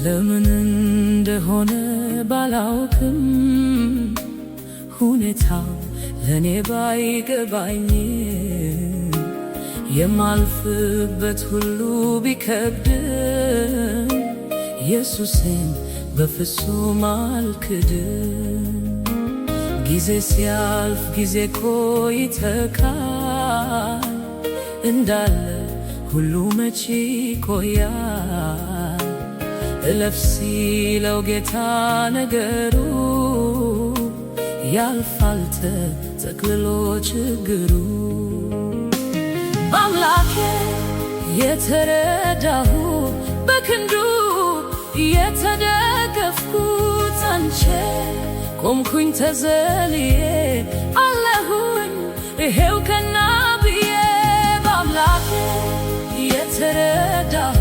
ለምን እንደሆነ ባላውቅም ሁኔታው ለኔ ባይገባኝም የማልፍበት ሁሉ ቢከብድም ኢየሱሴን በፍጹም አልክድም። ጊዜ ሲያልፍ ጊዜ እኮ ይተካል፣ እንዳለ ሁሉ መቼ ይቆያል። እለፍ ሲለው ጌታ ነገሩ ያልፋል ተጠቅልሎ ችግሩ። በአምላኬ የተረዳሁ በክንዱ የተደገፍኩት አንቼ ቆምኩኝ ተዘልዬ አለሁኝ ይሄው ከና ብዬ። በአምላኬ የተረዳሁ